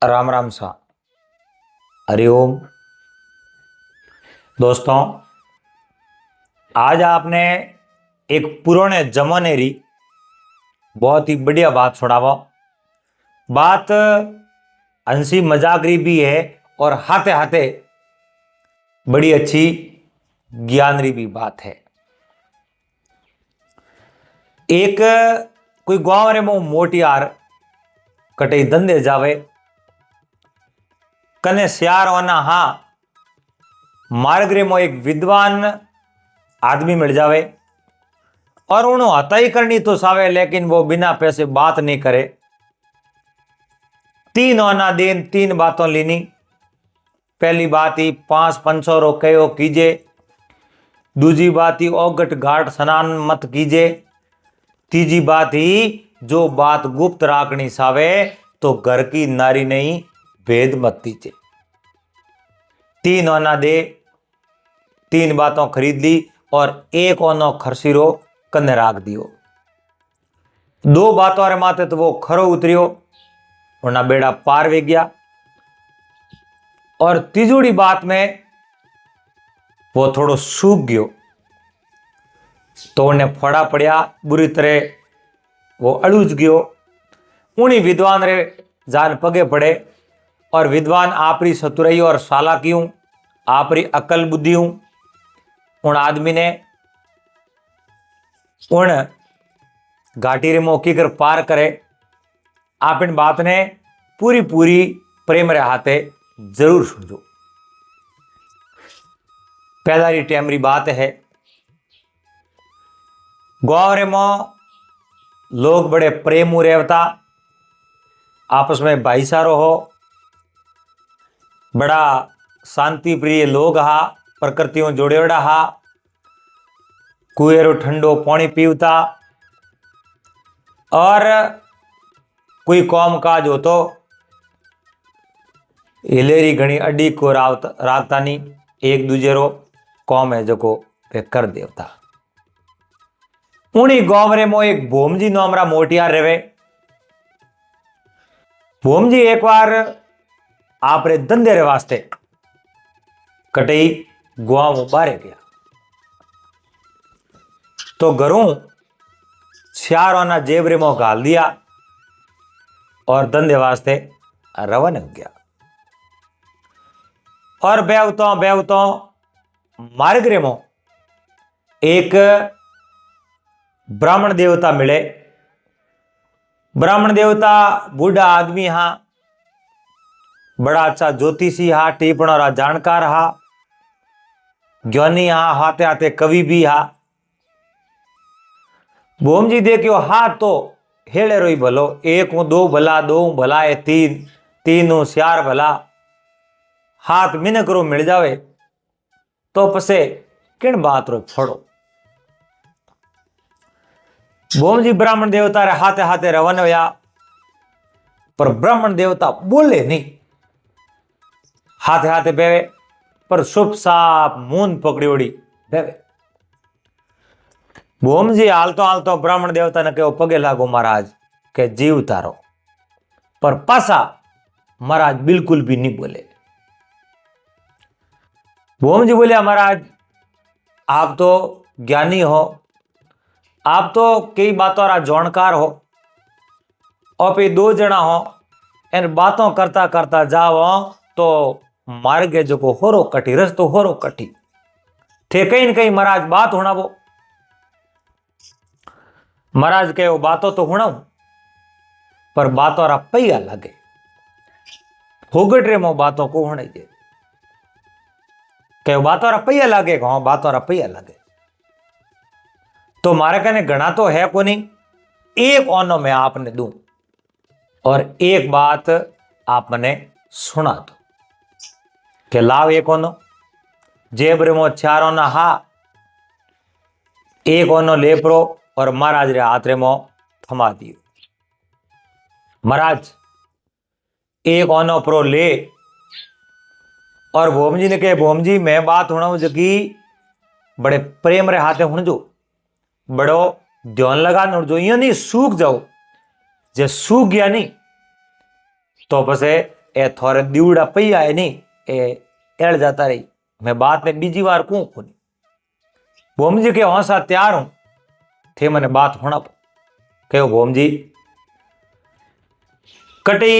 राम राम सा। हरिओम। दोस्तों, आज आपने एक पुराने जमाने री बहुत ही बढ़िया बात सुनावा। बात हंसी मजाक री भी है और हाथे हाथे बड़ी अच्छी ज्ञान री भी बात है। एक कोई गांव रे मो मोटियार कटे धंधे जावे कने श्यार होना हा मार्ग रे मो एक विद्वान आदमी मिल जावे और उन्होंने हता ही करनी तो सावे, लेकिन वो बिना पैसे बात नहीं करे। तीन आना दिन तीन बातों लेनी। पहली बात ही 500 रो कहो कीजे। दूसरी बात ही औगट घाट स्नान मत कीजे। तीजी बात ही जो बात गुप्त राखनी सावे तो घर की नारी नहीं भेद मत दीजे। तीन आना दे, तीन बातों खरीद ली और एक ओनो खरसीरो कन्ने राख दियो। दो बातों रे माथे तो वो खरो उतरियो और ना बेड़ा पार वे गया। और तीजोड़ी बात में वो थोड़ो सूख गयो तो उन्हें फड़ा पड़िया, बुरी तरह वो अड़ूज गयो। उन्हीं विद्वान रे जान पगे पड़े और विद्वान आपरी सतुरई और सालाकियों आपरी अकल बुद्धियों उन आदमी ने उन घाटी रे मौकी कर पार करे। आप इन बात ने पूरी पूरी प्रेम रे हाथे जरूर सुनजो। पहला री टाइम री बात है। गांव रे मो लोग बड़े प्रेम रहता, आपस में भाईचारो हो, बड़ा शांति प्रिय लोग हा, प्रकृतियों जोड़ेड़ा हा, कुएरो ठंडो पानी पीवता और कोई कौम काज हो तो हिलेरी घनी अड्डी को राखता नहीं। एक दूजे रो कौम है जो को वे कर देवता। उन्हीं गांव रे मो एक भोमजी नामरा मोटियार रेवे। भोमजी एक बार आप रे धंधे रे वास्ते कटई गांव बारे गया तो घरों श्यारों जेब रे मो घाल दिया और धंधे वास्ते रवाना हो गया। और बेवतो मार्ग रे मो एक ब्राह्मण देवता मिले। ब्राह्मण देवता बूढ़ा आदमी हा, बड़ा अच्छा ज्योतिषी हा, टिप्पण जानकार हा, ज्ञानी हा, हाथे हाथे कवि भी हा। भोमजी देखियो हा तो हेड़े रोई भलो, एक हूं दो भला, दो हूं भला है तीन, तीन हूं श्यार भला। हाथ मिनक रो मिल जावे तो पसे किन बात रो फड़ो। भोमजी ब्राह्मण देवता रे हाथे हाथे रवन होया, पर ब्राह्मण देवता बोले नहीं। हाथे हाथे बेवे पर शुभ साप मूंद पकड़ी ओड़ी बेवे। भोमजी हालतो ब्राह्मण देवता ने कहो पगे लागो महाराज के जीव तारो, पर पासा महाराज बिल्कुल भी नहीं बोले। भोमजी बोले महाराज आप तो ज्ञानी हो, आप तो कई बातों रा जानकार हो, और पे दो जना हो इन बातों करता करता जाओ तो मार्ग जो को होरो कटी, रस्तो होरो कटी थे। कहीं न कहीं महाराज बात होना वो। महाराज के वो बातों तो होना पर बातों रा पैया लगे होगट रे मो बातों को होने दे के बातों रा पैया लगे। हाँ बातों रा पैया लगे तो मारे कने घना तो है को नहीं। एक ओनो मैं आपने दूं और एक बात आप मने सुना दो के लाव एक ओनो जेब रे मो चार ओना हा, एक ओनो लेपरो और महाराज रे हाथ रे मो थमा दियो। महाराज एक ओनो प्रो ले। और भोमजी ने कहे भोमजी मैं बात होना हूं जगी बड़े प्रेम रे हाथे हुण जो बड़ो ध्यान लगा न जो यो नहीं सूख जाओ। जे सूख गया नहीं तो बस ए थोड़े दीवड़ा पैया है नहीं ए एड़ जाता रही। मैं बात ने बीजी बार कूं कोनी। भोम जी के हौसा तैयार हूं थे मैंने बात होना कहो भोम जी कटी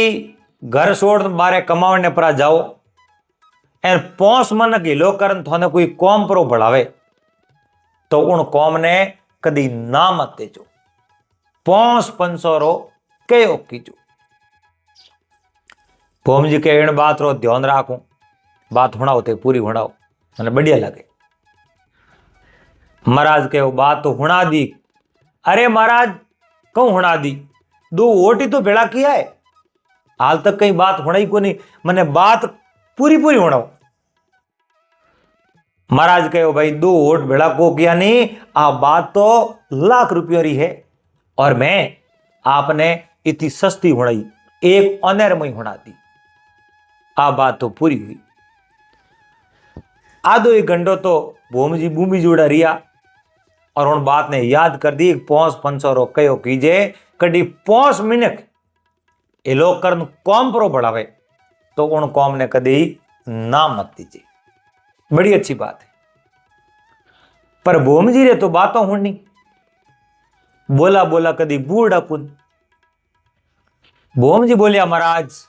घर छोड़ बारे कमावने पर जाओ एन 5 मन गिलो करन थोने कोई कौम पर बढ़ावे तो उन कौम ने कदी ना मत देजो 500 रो कयो कीजो। भोम जी के इन बात रो ध्यान राखू बात होना होते पूरी होनाओ मैंने बढ़िया लगे। महाराज के बात तो हुणा दी। अरे महाराज कहूं हुणा दी 2 वोट ही तो भेड़ा किया है हाल तक कहीं बात होना ही को नहीं मैंने बात पूरी पूरी होना। महाराज कहो भाई 2 वोट भेड़ा को किया नहीं आ बात तो लाख रुपयों री है और मैं आपने इतनी सस्ती होनाई एक अनेर में होना दी आ बात तो पूरी हुई। आधो 1 घंटो तो भोम जी बूमी जुड़ा रिया और उन बात ने याद कर दी 500 रो कयो कीजे कड़ी 5 मिनट ये लोग कर्म कौम पर बढ़ावे तो उन कौम ने कदी ना मत दीजिए। बड़ी अच्छी बात है पर भोम जी रे तो बातों होनी बोला बोला कदी बूढ़ा कुन। भोम जी बोलिया महाराज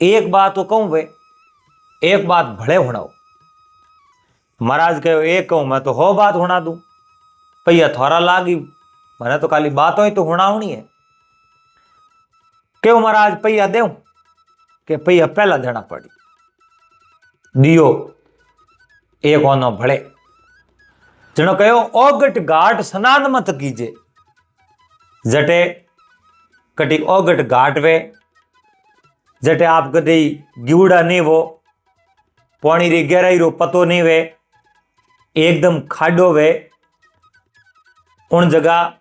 एक बात तो कहूं वे एक बात भले होना हो। महाराज कहो एक कहूं मैं तो हो बात होना दू भैया थोड़ा लागी मैंने तो खाली बातों ही तो होना होनी है। क्यों महाराज पैया देव के पैया पहला देना पड़ी दियो एक होनो भले जनो कहो ओगट घाट स्नान मत कीजे जटे कटी ओगट घाट वे जटे आप कदी गिवड़ा नहीं वो पानी री गहराई रो पतो नहीं वे एकदम खाडो वे उन जगह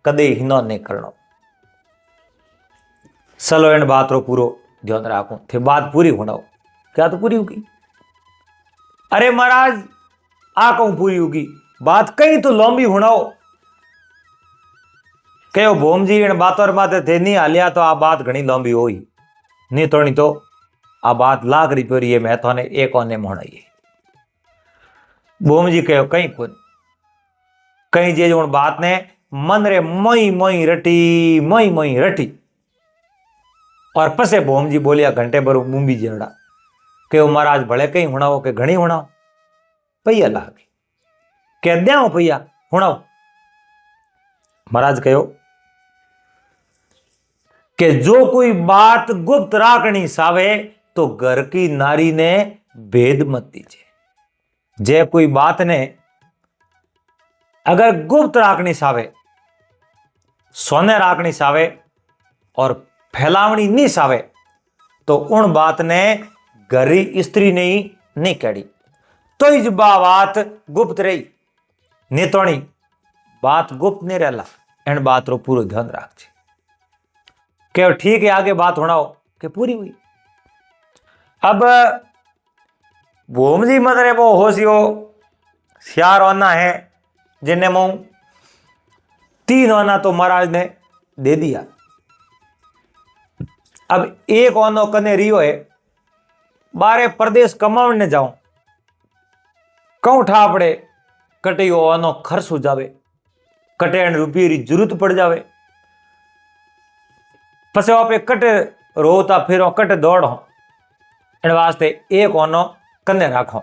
कदे हिनो नहीं करनो। चलो इन बात रो पूरो ध्यान राखो थे बात पूरी होना हो क्या तो पूरी होगी। अरे महाराज आ कहूं पूरी होगी बात कहीं तो लंबी होना हो। कहो भोम जी इन बातों माते थे नहीं हालिया तो आ बात घनी लंबी होई नहीं तो आ बात लाख रुपये ये मैं तो एक ओने में होना ये। भोम जी कहो कहीं कुन कहीं जे उन बात ने मन रे मई मई रटी और पसे भोम जी बोलिया घंटे भर मुंबी जेड़ा कहो महाराज भले कहीं होना हो के घणी होना हो पैया लागे कह दिया पैया होना हो। महाराज कहो कि जो कोई बात गुप्त राखनी सावे तो घर की नारी ने भेद मत दीजिए। जे कोई बात ने अगर गुप्त राखनी सावे सोने राखनी सावे और फैलावनी नहीं सावे तो उन बात ने घरी स्त्री नहीं कड़ी तो इस बात गुप्त रही नेतोनी बात गुप्त नहीं रहला इन बात रो पूरा ध्यान राख के ठीक है आगे बात होना हो कि पूरी हुई। अब भोम जी मदरे वो होशियो श्यार होना है जिन्हें मुंह 3 ओना तो महाराज ने दे दिया। अब 1 ओनो कने रियो है बारे प्रदेश कमावने जाऊं कहूं ठापड़े कटे ओनो खर्च हो जावे कटे रुपये की जरूरत पड़ जावे पसे आप कटे रोता फिरो कटे दौड़ो इन वास्ते 1 ओनो कने राखो।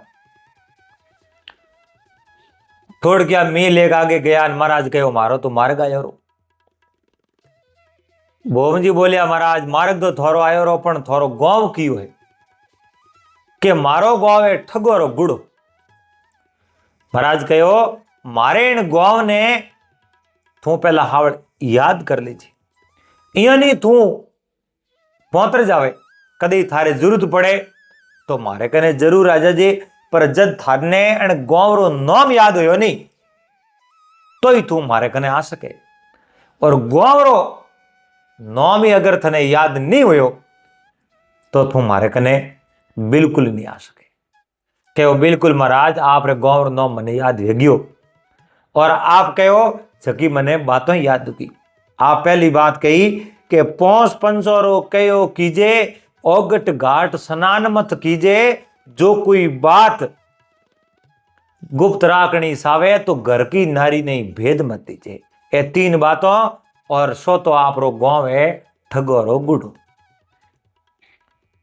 थोड़ क्या मैं लेके आगे गया महाराज कहो मारो तो मार्ग आयो रो। भोम जी बोलिया महाराज मार्ग तो थोरो आयो रो पण थोरो गांव कियो है कि मारो गांव है ठगो रो गुड़ो। महाराज कहो मारे इन गांव ने तू पहला हावड़ याद कर लीजिए इं नहीं तू पहुंच जावे कदी थारे जरूरत पड़े तो मारे कने जरूर आ जाजे पर जब थाने एन गांव रो नाम याद हो नहीं तो ही तू मारे कने आ सके और गांव रो नाम ही अगर थने याद नहीं हो तो तू मारे कने बिल्कुल नहीं आ सके। कहो बिल्कुल महाराज आप रे गांव रो नाम मने याद है गयो और आप कहो जकी मने बातों याद की। आप पहली बात कही कि पौंस पंसोरो कयो कीजे, ओगट घाट स्नान मत कीजे। जो कोई बात गुप्त राखनी सावे तो घर की नारी नहीं भेद मत दीजिए। ये 3 बातों और सो तो आप रो गांव है ठगोरो गुड़ो।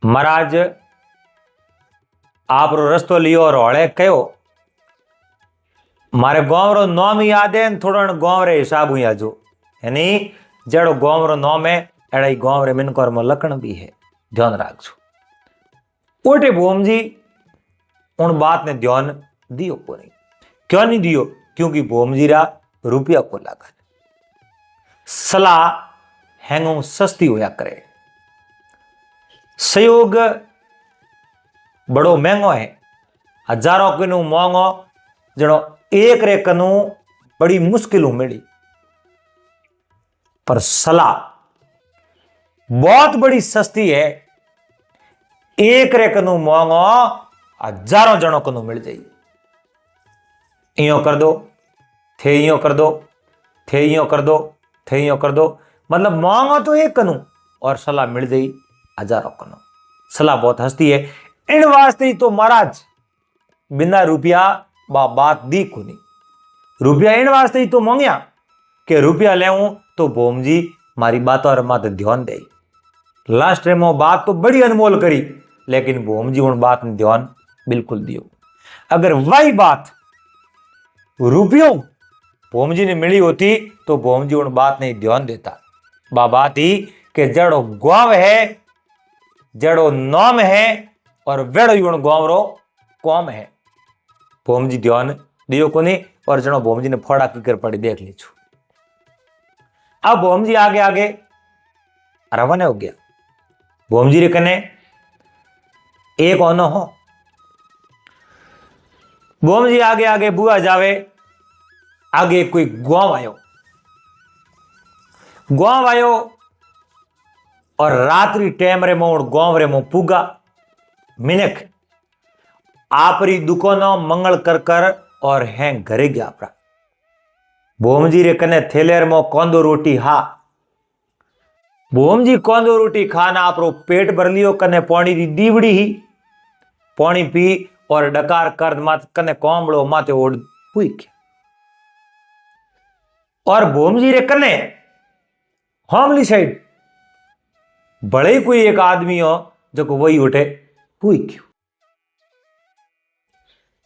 महाराज आप रो रस्तो लियो और हड़े कहो मारे गांव रो नाम याद है थोड़ा गांव रे हिसाब हुई आजो यानी जड़ो गांव रो नाम है एड़ा ही गांव रे मिनकर में लखन भी है ध्यान रखो। ओटे भोम जी उन बात ने ध्यान दियो को नहीं। क्यों नहीं दियो? क्योंकि भोम जी रा रुपया को लगा सलाह हैंगो सस्ती होया करे। सहयोग बड़ो महंगो है, हजारों किनू महंगो जनो एक रे कनू बड़ी मुश्किल मिली। पर सलाह बहुत बड़ी सस्ती है, एक रे कनू महंगो हजारों जनों कनू मिल जाए। इयो कर दो थे इयो कर दो थे इयो कर दो थे इयो कर दो, मतलब महंगो तो एक कनू और सलाह मिल जाई हजारों कनू। सलाह बहुत हस्ती है। इन वास्ते ही तो महाराज बिना रुपया बात दी को नहीं। रुपया इन वास्ते ही तो मांगया कि रुपया ले तो भोम जी मारी बात और माते ध्यान दे। लास्ट में बात तो बड़ी अनमोल करी लेकिन भोम जी उन बात में ध्यान बिल्कुल दियो। अगर वही बात रुपयों भोम जी ने मिली होती तो भोम जी उन बात नहीं ध्यान देता। बात ही कि जड़ो गांव है जड़ो नाम है और वेड़ो युण गांव रो कौम है। भोम जी ध्यान दियो को नहीं और जनो भोम जी ने फोड़ा किकर पड़ी देख लीजो। अब भोम जी आगे आगे रवाना हो गया। भोम जी रे कने एक ओनो हो। भोम जी आगे आगे बुआ जावे। आगे कोई गांव आयो और रात्रि टाइम रे मोड़ गांव रे मो पुगा मिनक आपरी दुकानों मंगल कर कर और हैं घरे गया अपना। भोम जी रे कने थेलेर मो कौंदो रोटी हा। भोम जी कौंदो रोटी खाना आप रो पेट भर लियो कने पानी दी दीवड़ी ही पानी पी और डकार कर मात कने कोंबड़ो माते ओढ़ हुई क्या। और भोम जी रे कने होमली साइड बड़े कोई एक आदमी हो जो को वही उठे हुई क्यों।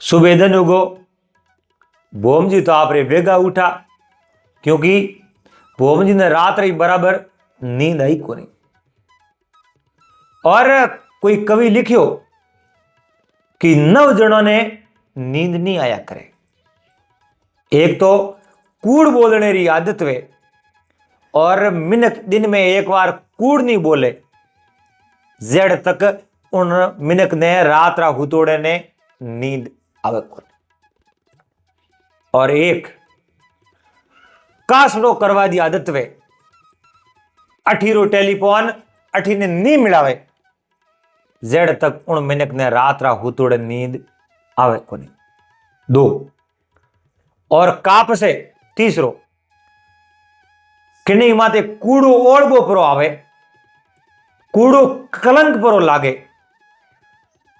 सुबेदन उगो भोम जी तो आप रे वेगा उठा क्योंकि भोम जी ने रात रही बराबर नींद आई को नहीं। और कोई कवि लिखियो कि 9 जनों ने नींद नहीं आया करे। एक तो कूड़ बोलने री आदत वे और मिनक दिन में एक बार कूड़ नहीं बोले जेड़ तक उन मिनक ने रात रा हुतोड़े ने नींद आवे को। और एक कासड़ो करवा दी आदत वे अठीरो टेलीफोन अठी ने नहीं मिलावे जेड़ तक उन मिनक ने रात रा हुतोड़े नींद आवे को नहीं। 2 और काप से तीसरो किन्हीं माते कूड़ो ओढ़बो परो आवे कूड़ो कलंक परो लागे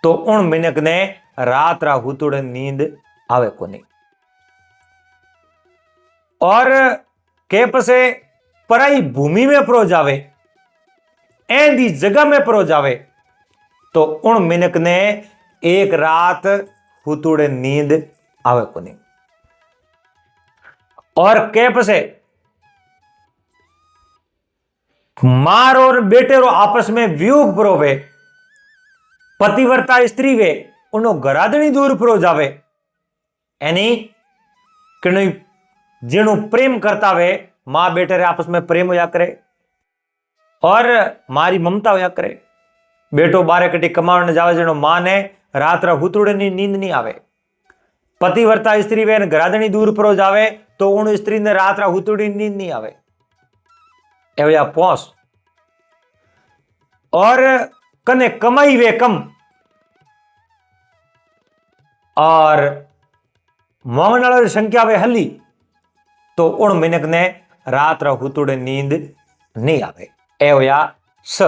तो उन मिनक ने रात रा हुतुड़े नींद आवे को नहीं। और केप से पराई भूमि में परो जावे ऐंदी जगह में परो जावे तो उन मिनक ने एक रात हुतुड़े नींद आवे को नहीं। और केप से मार और बेटे रो आपस में वियोग परो वे पतिव्रता स्त्री वे उनो घरादनी दूर परो जावे यानी कि जिणु प्रेम करता वे मां बेटे रे आपस में प्रेम होया करे और मारी ममता होया करे। बेटो बारे कटी कमावन जावे जिणु मां ने रात रा हुतुड़े नी नींद नहीं आवे। पतिव्रता स्त्री वे घरादनी दूर परो जावे तो उन स्त्री ने रात रा हुतुड़ी नींद नहीं आवे। एवया पौस और कने कमाई वे कम और मोंगनाल संख्या वे हली तो उन मिनक ने रात रा हुतुड़े नींद नहीं आवे। ए होया स।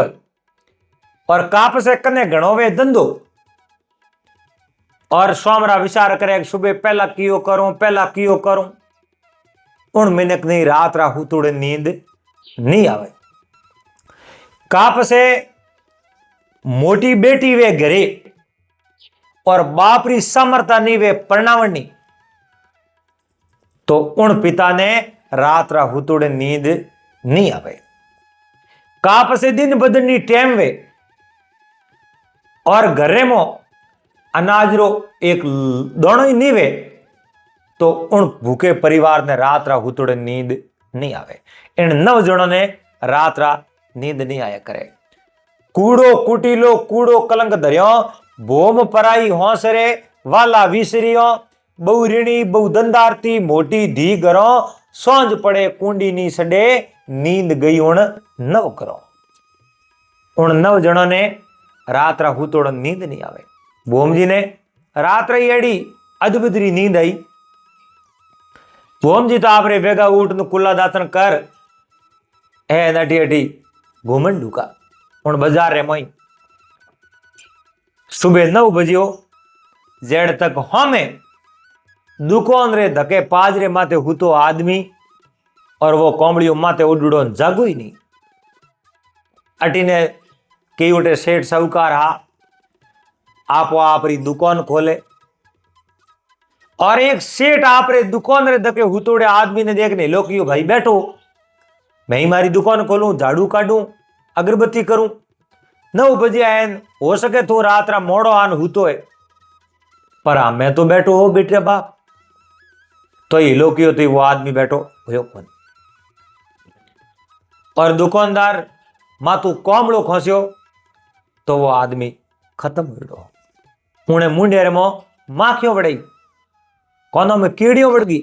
और काप से कने घणो वे धंधो और सोमरा विचार करे सुबह पहला कियो करूं उन मिनक नहीं रात रा हुतुड़े नींद नहीं आवे। काप से मोटी बेटी वे घरे और बाप री समर्था नहीं वे परणावनी तो उन पिता ने रात रा हुतुड़े नींद नहीं आवे। काप से दिन बदनी टेम वे और घरे मो अनाज रो एक दोनों ही नहीं वे तो उन भूखे परिवार ने रात रा हुतुड़े नींद नहीं आवे। इन 9 जनों ने रात रा नींद नहीं आया करे। कूड़ो कुटीलो कूड़ो कलंक धरियो भोम पराई होसरे वाला विसरियो बहु ऋणी बहु दंदारती मोटी धी गरो सोंज पड़े कुंडी नी सडे नींद गई उन 9 करो। उन 9 जनों ने रात रा हुतोड़ नींद नहीं आवे। भोम जी ने रात रही एड़ी अदबदरी नींद आई। भोम जी तो आपरे वेगा उठ न कुल्ला दातन कर ए नटी अटी घूमन ढूका उन बाजार रे मोई। सुबह 9 बजियो जेड़ तक हमें दुकान रे धके पाजरे माथे हुतो आदमी और वो कोमड़ियों माथे उडड़ो जागो ही नहीं। अटीने कई उठे सेठ साहूकार हा आपो आपरी दुकान खोले और एक सेठ आपरे दुकान रे धके हुतोड़े आदमी ने देखने लो कि भाई बैठो मैं ही मारी दुकान खोलूं झाड़ू काटूं अगरबत्ती करूं 9 बजे आयन हो सके तो रात रा मोड़ो आन हुतो है पर मैं तो बैठो हो बेटे बाप तो ये लो की वो आदमी बैठो हो कौन। और दुकानदार मातू कोमड़ो खोस्यो तो वो आदमी खत्म हो। उन्हें मुंडेर मो माखियों बढ़ी कोनों में कीड़ियों बढ़ गई।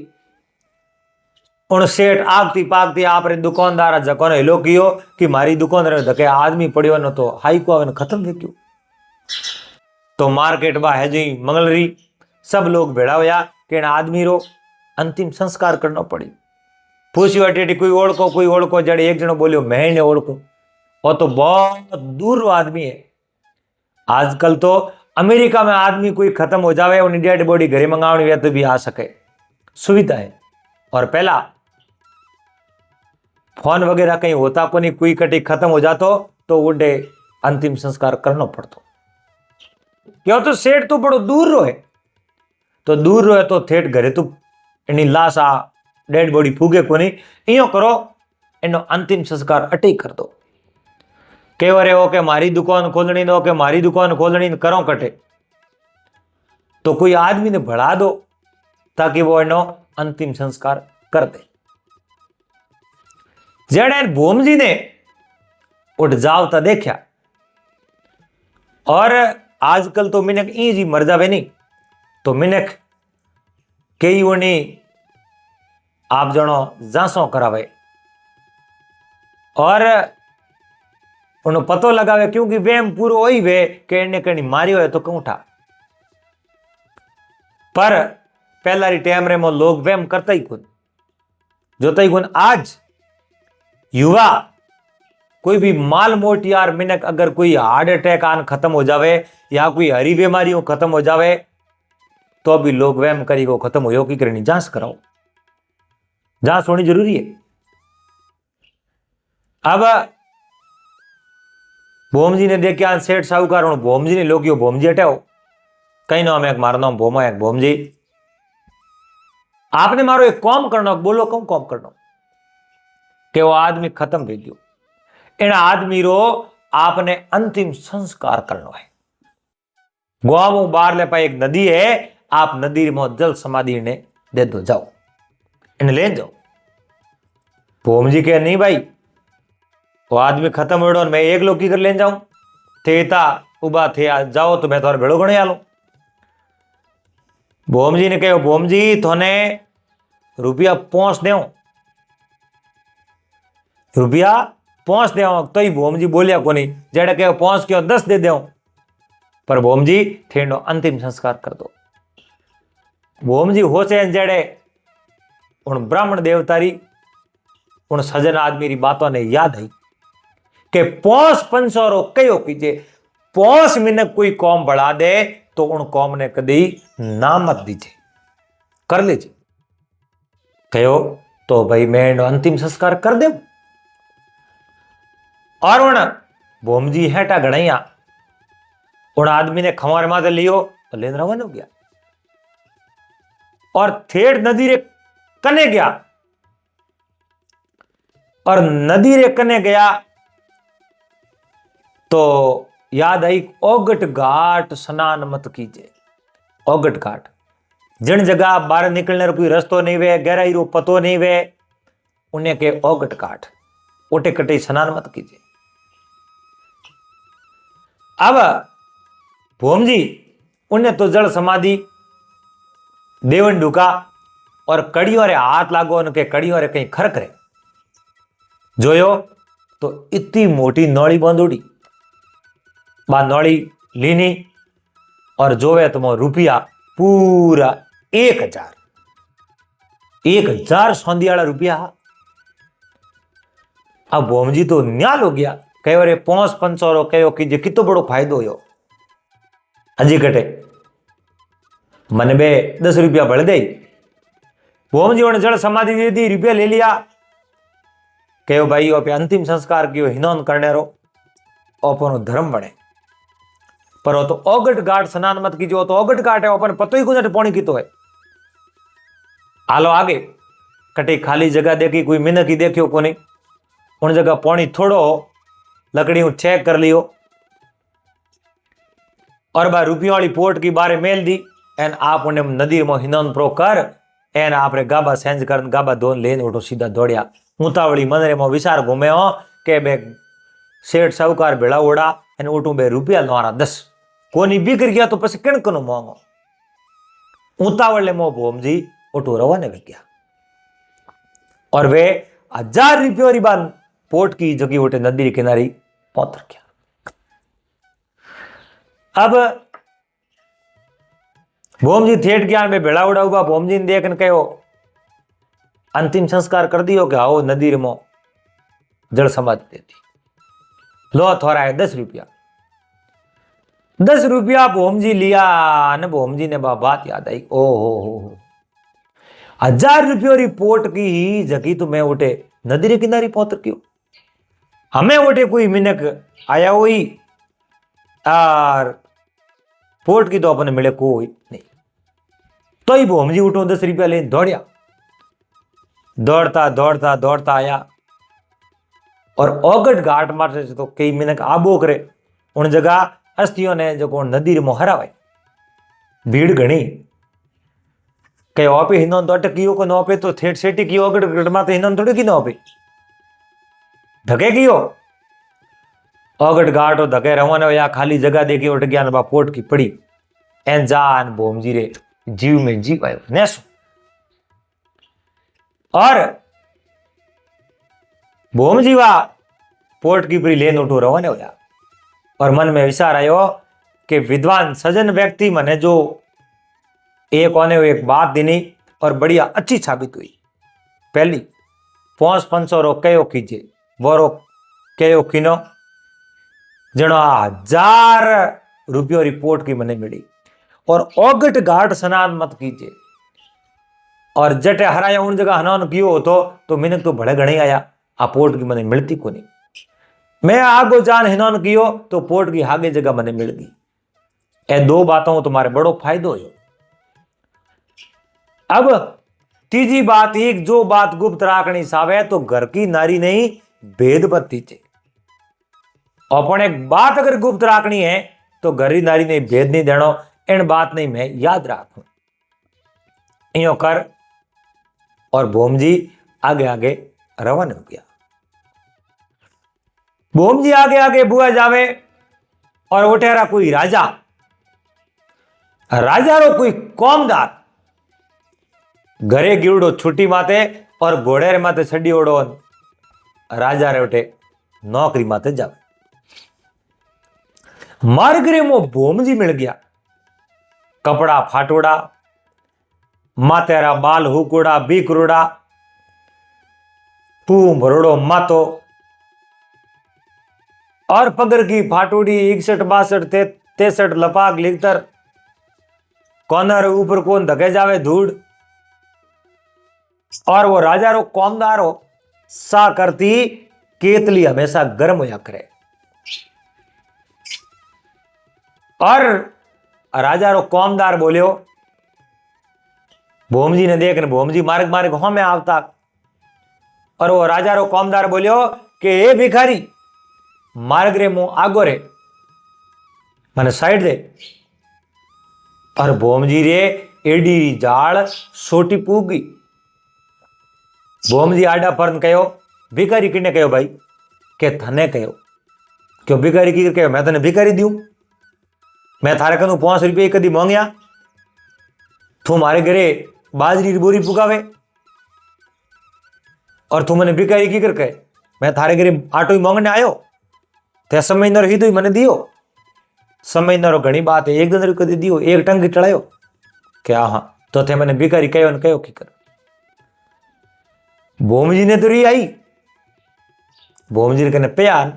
उन सेठ आगती पागती आप रे दुकानदार जको ने हिलो कियो कि मारी दुकान रे धके आदमी पड़ियो न तो हाई को आवे खत्म थे क्यों। तो मार्केट बा है जी मंगलरी सब लोग भेड़ा होया कि आदमी रो अंतिम संस्कार करना पड़ी। पूछ्यो अटेटी कोई ओळखो जड़े एक जनो बोलियो मैं ने ओळखूं वो तो बहुत दूर रो आदमी है। आजकल तो अमेरिका में आदमी कोई खत्म हो जावे उन्हें डेड बॉडी घरे मंगावनी वे तो भी आ सके सुविधा है। और पहला फोन वगैरह कहीं होता को नहीं कोई कटी खत्म हो जातो तो उन्हें अंतिम संस्कार करना पड़तो क्यों तो सेठ तो बड़ो दूर रो है तो दूर रो है तो ठेठ घरे तो एनी लाश आ डेड बॉडी फूगे को नहीं इयो करो एनो अंतिम संस्कार अटे कर दो। केव रे हो के मारी दुकान खोलनी दो के मारी दुकान खोलनी करो कटे तो कोई आदमी ने बढ़ा दो ताकि वो एनो अंतिम संस्कार कर दे। जेड़े भोम जी ने उठ जावता देखा और आजकल तो मिनक ई जी मर जावे नहीं तो मिनक कई उन्हें आप जनो जांसों करावे और उन्हें पतो लगावे क्योंकि वेम पूरो वही वे के इन्हें कहीं मारियो है तो क्यों उठा। पर पहला री टाइम रे मो लोग वेम करता ही खुद जोता ही खुद। आज युवा कोई भी माल मोट यार मिनक अगर कोई हार्ट अटैक आन खत्म हो जावे या कोई हरी बीमारियों खत्म हो जावे तो भी लोग वहम करी को खत्म हो की करनी जांच कराओ जांच होनी जरूरी है। अब भोम जी ने देखा सेठ साहूकार भोम जी ने लोग भोम जी हटाओ कहीं ना मैं मारो नाम भोमा एक भोम जी आपने मारो एक कॉम करना बोलो कौन कॉम करना कि वो आदमी खत्म થઈ ગયો इन आदमी रो आपने अंतिम संस्कार करना है। गोवा में बाहर ले पाए एक नदी है आप नदी में जल समाधि ने दे दो जाओ इन ले जाओ। भोम जी कहे नहीं भाई वो आदमी खत्म हो मैं एक लोग की कर ले जाऊं थे उबा थे जाओ तो मैं तुम्हारे भेड़ो गणे आलो। भोम जी ने कहो भोम जी थोने रुपया पहुंच दे रुपया पहुंच दे तो ही भोम जी बोलिया को नहीं जेड़े कहो पहुंच के 10 दे दो पर भोम जी ठेनो अंतिम संस्कार कर दो। भोम जी हो से जेड़े उन ब्राह्मण देवतारी उन सजन आदमी री बातों ने याद आई के 500 रो कयो कीजे। 5 मिनट कोई कौम बढ़ा दे तो उन कौम ने कदी ना मत दीजिए, कर लीजिए। कहो तो भाई मैं अंतिम संस्कार कर दे। और उन भोमजी हेटा गणैया उन आदमी ने खंवार माथे लियो तो लेन रवन हो गया और थेड़ नदी रे कने गया। और नदी रे कने गया तो याद आई ओगट घाट स्नान मत कीजिए। ओगट घाट जिन जगह बाहर निकलने कोई रस्तो नहीं वे, गहराई रो पतो नहीं वे, उन्हें के ओगट घाट उठे कटे स्नान मत कीजिए। अब भोमजी उन्हें तो जल समाधि देवन ढुका और कड़ियों रे हाथ लागो, उनके कड़ियों रे कहीं खरक रे जोयो तो इतनी मोटी नौली बंदोड़ी बा नौली लीनी और जोवे तो रुपया पूरा 1000 सौंदी रुपया। अब भोमजी तो न्याल हो गया, कहो रे 500 रो कहो कि कितो बड़ो फायदो हो हजी कटे मन बे 10 रुपया भर दे। भोमजी उन्हें जल समाधि दे दी, रुपया ले लिया। कहो भाई पे अंतिम संस्कार कियो हिनौन करने रो ओपनो धर्म बने। पर वो तो ओगट घाट स्नान मत कीजिए, तो ओगट घाट है अपन पतो ही कुछ पौनी की तो है। आलो आगे कटे खाली जगह देखी, कोई मिनक ही देखियो को नहीं, उन जगह पौनी थोड़ो लकड़ी चेक कर लियो और बा रुपयों वाली पोट की बारे मेल दी एन आप उन्हें नदी में हिनौन प्रो कर एन आप गाबा सेंज कर गाबा दोन लेन उठो सीधा दौड़िया। उतावली मनरे में विचार घूमे हो के बे सेठ साहूकार भेड़ा उड़ा एन उठू बे रुपया लवारा 10 कोनी बिगड़ गया तो पसी किण कनो मोंगो। उतावले मो भोमजी उठू रवाने लग गया और वे 1000 रुपयों री बान पोट की जगह उठे नदी किनारी पहुंच गया। अब भोमजी थेट ज्ञान में भेड़ा उड़ा हुआ। भोमजी ने देखने कहो अंतिम संस्कार कर दियो कि आओ नदी रमो जल समाधि देती लो थोड़ा है 10 रुपया। 10 रुपया भोमजी लिया ने भोमजी ने बात याद आई, ओ हो 1000 रुपयों रिपोर्ट की ही जगी तो मैं उठे नदी रे किनारी पहुंच क्यों हमें उठे कोई मिनक आया हुई और पोर्ट की तो अपने मिले कोई नहीं। तो ही भोमजी उठो 10 रुपया लेने दौड़िया, दौड़ता दौड़ता दौड़ता आया और ओगट घाट मारते तो कई मिनक आबो करे उन जगह अस्थियों ने जो नदी में हरावे भीड़ घनी कई ओपे हिनोन तो अटकियो को नोपे तो थेट सेटी की ओगट घाट माते हिनोन थोड़ी की नोपे धके कियो ओगट घाट और धके रवाना या खाली जगह देखी उठ गया बा पोट की पड़ी एन जान भोमजी रे जीव में जीव आयो नेसो और भोमजी वा पोर्ट की परी लेन उठो रवाने होया और मन में विचार आयो कि विद्वान सजन व्यक्ति मने जो एक ओने एक बात देनी और बढ़िया अच्छी साबित हुई। पहली 500 रो कयो कीजिए वो रो कयो किनो जनो 1000 रुपयों रिपोर्ट की मने मिली और ओगट घाट स्नान मत कीजिए और जटे हराया उन जगह हनान कियो हो तो मिनक तो बड़े घणे आया आ पोर्ट की मने मिलती को नहीं। मैं आगो जान हिनौन कियो तो पोर्ट की आगे जगह मने मिल गई। ए 2 बातों तुम्हारे बड़ो फायदो हो। अब तीजी बात एक जो बात गुप्त राखनी सावे तो घर की नारी नहीं भेद बत्ती चे अपन एक बात अगर गुप्त राखनी है तो घर की नारी ने भेद नहीं देनो इन बात नहीं मैं याद राखू इो कर और भोमजी आगे आगे रवान हो गया। भोमजी आगे आगे बुआ जावे और उठेरा कोई राजा रो कोई कौमदार घरे गिरडो छुट्टी माते और घोड़े रे माते छड़ी ओड़ो राजा रे उठे नौकरी माते जावे। मार्ग रे मो भोमजी मिल गया कपड़ा फाटोड़ा मातेरा बाल हुकुड़ा बीकरुड़ा पू भरोड़ो मातो और पगर की फाटूड़ी 61 62 63 लपाक लिखतर कोनर ऊपर कौन धके जावे धूड़। और वो राजा रो कौमदार हो सा करती केतली हमेशा गर्म होया करे। और राजा रो कौमदार बोलियो, भोमजी ने देख भोमजी मार्ग मार्ग हो में आवता। और वो राजा रो कौमदार बोलियो कि ए भिखारी मार्ग रे मुंह आगो रे मैंने साइड दे। और भोमजी रे एडी जाल सोटी पूगी। भोमजी आडा परन कहो भिखारी किने कहो भाई के थने कहो क्यों भिखारी की कहो मैं तने भिखारी दूं मैं थारे कनु 5 रुपये कदी मांगया तू मारे घरे बाजरी की बोरी पुगावे और तू मैंने भिखारी की कर कहे मैं थारे घरे आटो ही मांगने आयो ते समय न रही तो मैंने दियो समय न घनी बात है 1 दिन कदी दियो 1 टंग चढ़ायो क्या हाँ तो थे मैंने भिखारी कहो न कहो की कर। भोमजी ने तो रही आई भोमजी ने प्यान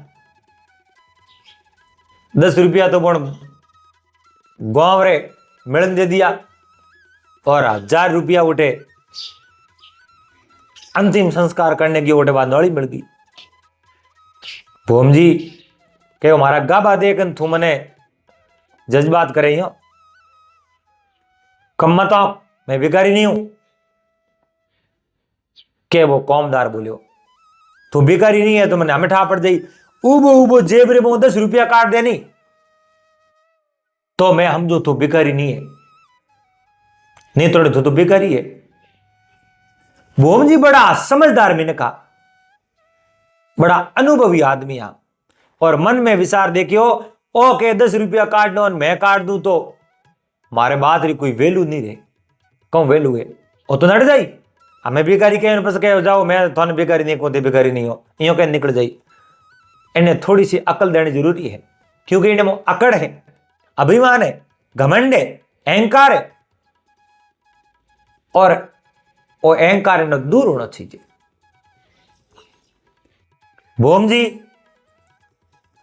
10 रुपया तो पण गांव रे मिलन दे दिया और 1000 रुपया उठे अंतिम संस्कार करने की उठे बाद नौड़ी मिल गई। भोमजी कहो मारा गाबा देखन तू मने जज्बात करे हो कम मत आओ मैं भिखारी नहीं हूं। के वो कौमदार बोलियो तू भिखारी नहीं है तो मैंने हमें ठा पड़ जाई उबो उबो जेब रे मुंह 10 रुपया काट देनी तो मैं समझो तू भिखारी नहीं है नहीं तोड़े तो भिखारी है। भोमजी बड़ा समझदार मैंने कहा बड़ा अनुभवी आदमी आ और मन में विचार देखियो ओ के 10 रुपया काट दो मैं काट दूं तो मारे बात री कोई वैल्यू नहीं रहे कहूं वैल्यू है वो तो नट जाई हमें भिखारी कहे बस कहो जाओ मैं थाने भिखारी नहीं कहते भिखारी नहीं हो यो कह निकल जाई। इन्हें थोड़ी सी अकल देनी जरूरी है क्योंकि इन्हें अकड़ है अभिमान है घमंड है अहंकार है और वो अहंकार इन्हें दूर होना चाहिए। भोमजी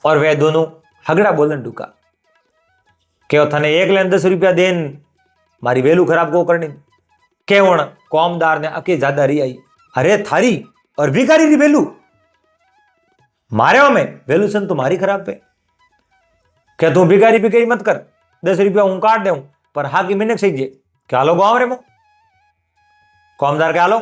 और वे दोनों हगड़ा बोलन डुका के थाने 1 लाख 10 रुपया देन मारी वेलू खराब को करनी के कौमदार ने अके ज्यादा रही आई अरे थारी और भिखारी री वेलू मारे में वेलू सन तुम्हारी खराब पे क्या तू भिखारी भिखारी मत कर 10 रुपया हूं काट दे पर हा की मिनक सही क्या लो गांव रे मो कौमदार क्या लो